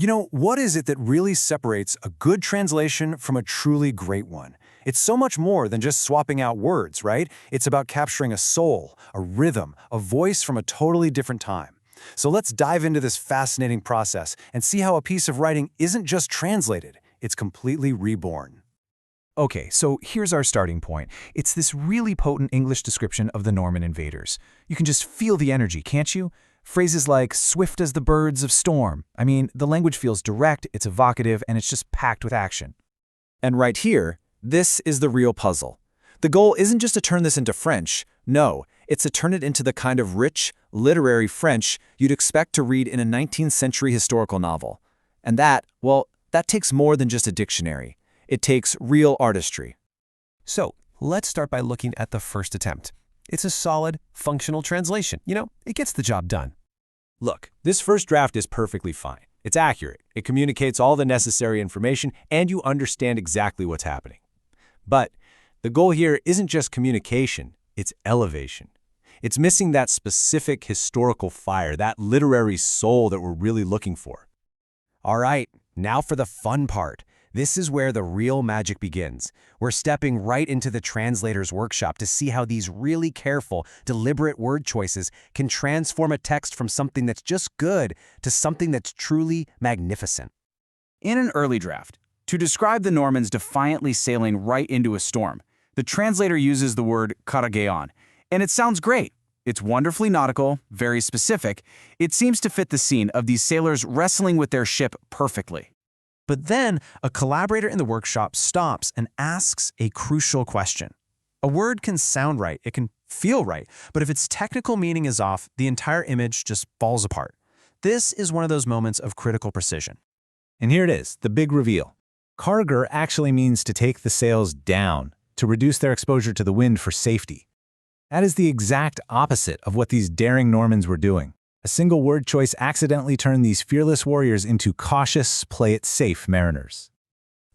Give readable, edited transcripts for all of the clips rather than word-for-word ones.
What is it that really separates a good translation from a truly great one? It's so much more than just swapping out words, right? It's about capturing a soul, a rhythm, a voice from a totally different time. So let's dive into this fascinating process and see how a piece of writing isn't just translated, it's completely reborn. Okay, so here's our starting point. It's this really potent English description of the Norman invaders. You can just feel the energy, can't you? Phrases like swift as the birds of storm. I mean, the language feels direct, it's evocative, and it's just packed with action. And right here, this is the real puzzle. The goal isn't just to turn this into French. No, it's to turn it into the kind of rich, literary French you'd expect to read in a 19th century historical novel. And that, well, that takes more than just a dictionary. It takes real artistry. So, let's start by looking at the first attempt. It's a solid, functional translation. It gets the job done. Look, this first draft is perfectly fine. It's accurate. It communicates all the necessary information, and you understand exactly what's happening. But the goal here isn't just communication, it's elevation. It's missing that specific historical fire, that literary soul that we're really looking for. All right, now for the fun part. This is where the real magic begins. We're stepping right into the translator's workshop to see how these really careful, deliberate word choices can transform a text from something that's just good to something that's truly magnificent. In an early draft, to describe the Normans defiantly sailing right into a storm, the translator uses the word karageon, and it sounds great. It's wonderfully nautical, very specific. It seems to fit the scene of these sailors wrestling with their ship perfectly. But then, a collaborator in the workshop stops and asks a crucial question. A word can sound right, it can feel right, but if its technical meaning is off, the entire image just falls apart. This is one of those moments of critical precision. And here it is, the big reveal. Carger actually means to take the sails down, to reduce their exposure to the wind for safety. That is the exact opposite of what these daring Normans were doing. A single word choice accidentally turned these fearless warriors into cautious, play-it-safe mariners.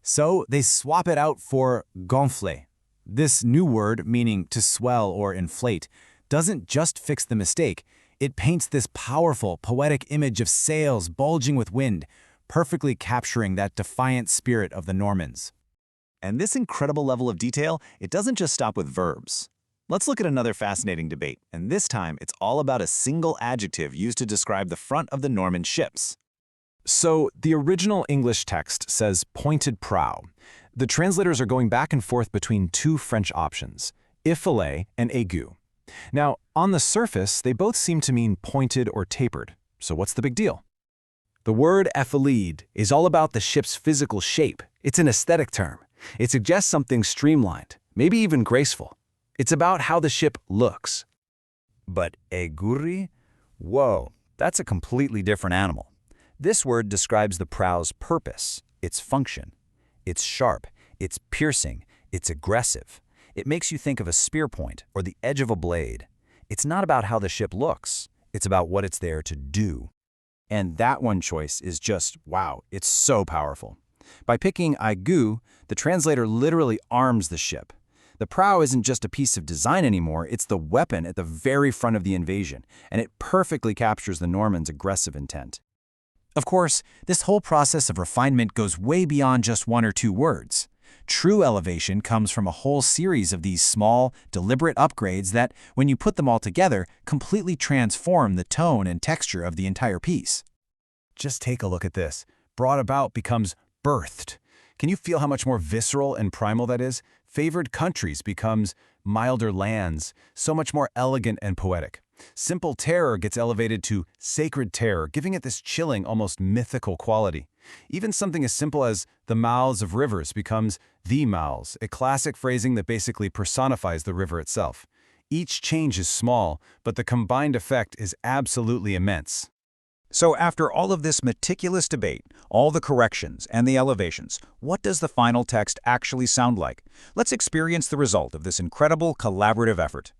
So they swap it out for gonfler. This new word, meaning to swell or inflate, doesn't just fix the mistake. It paints this powerful, poetic image of sails bulging with wind, perfectly capturing that defiant spirit of the Normans. And this incredible level of detail, it doesn't just stop with verbs. Let's look at another fascinating debate, and this time it's all about a single adjective used to describe the front of the Norman ships. So the original English text says pointed prow. The translators are going back and forth between two French options, effilé and aigu. Now, on the surface, they both seem to mean pointed or tapered. So what's the big deal? The word effilade is all about the ship's physical shape. It's an aesthetic term. It suggests something streamlined, maybe even graceful. It's about how the ship looks. But aiguri? Whoa, that's a completely different animal. This word describes the prow's purpose, its function. It's sharp, it's piercing, it's aggressive. It makes you think of a spear point or the edge of a blade. It's not about how the ship looks, it's about what it's there to do. And that one choice is just, wow, it's so powerful. By picking aigu, the translator literally arms the ship. The prow isn't just a piece of design anymore, it's the weapon at the very front of the invasion, and it perfectly captures the Normans' aggressive intent. Of course, this whole process of refinement goes way beyond just one or two words. True elevation comes from a whole series of these small, deliberate upgrades that, when you put them all together, completely transform the tone and texture of the entire piece. Just take a look at this. Brought about becomes birthed. Can you feel how much more visceral and primal that is? Favored countries becomes milder lands, so much more elegant and poetic. Simple terror gets elevated to sacred terror, giving it this chilling, almost mythical quality. Even something as simple as the mouths of rivers becomes the mouths, a classic phrasing that basically personifies the river itself. Each change is small, but the combined effect is absolutely immense. So after all of this meticulous debate, all the corrections and the elevations, what does the final text actually sound like? Let's experience the result of this incredible collaborative effort.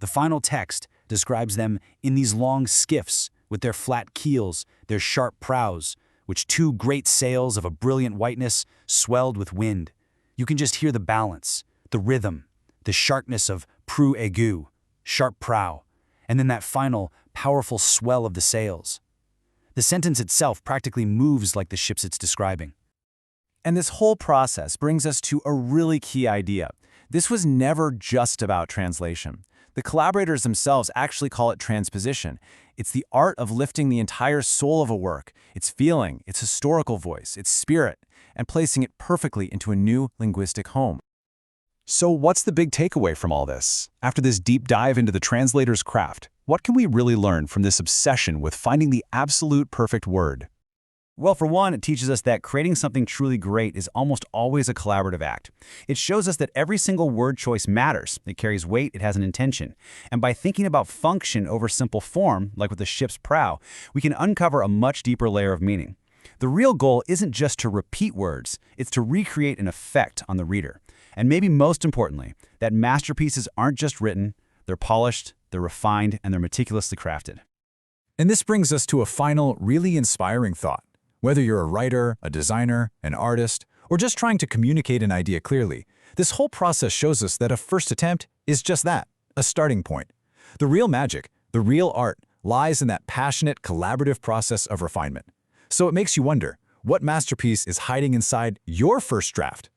The final text describes them in these long skiffs with their flat keels, their sharp prows, which two great sails of a brilliant whiteness swelled with wind. You can just hear the balance, the rhythm, the sharpness of prow aigu, sharp prow, and then that final, powerful swell of the sails. The sentence itself practically moves like the ships it's describing. And this whole process brings us to a really key idea. This was never just about translation. The collaborators themselves actually call it transposition. It's the art of lifting the entire soul of a work, its feeling, its historical voice, its spirit, and placing it perfectly into a new linguistic home. So what's the big takeaway from all this? After this deep dive into the translator's craft, what can we really learn from this obsession with finding the absolute perfect word? Well, for one, it teaches us that creating something truly great is almost always a collaborative act. It shows us that every single word choice matters. It carries weight, it has an intention. And by thinking about function over simple form, like with the ship's prow, we can uncover a much deeper layer of meaning. The real goal isn't just to repeat words, it's to recreate an effect on the reader. And maybe most importantly, that masterpieces aren't just written, they're polished, they're refined, and they're meticulously crafted. And this brings us to a final, really inspiring thought. Whether you're a writer, a designer, an artist, or just trying to communicate an idea clearly, this whole process shows us that a first attempt is just that, a starting point. The real magic, the real art, lies in that passionate, collaborative process of refinement. So it makes you wonder, what masterpiece is hiding inside your first draft?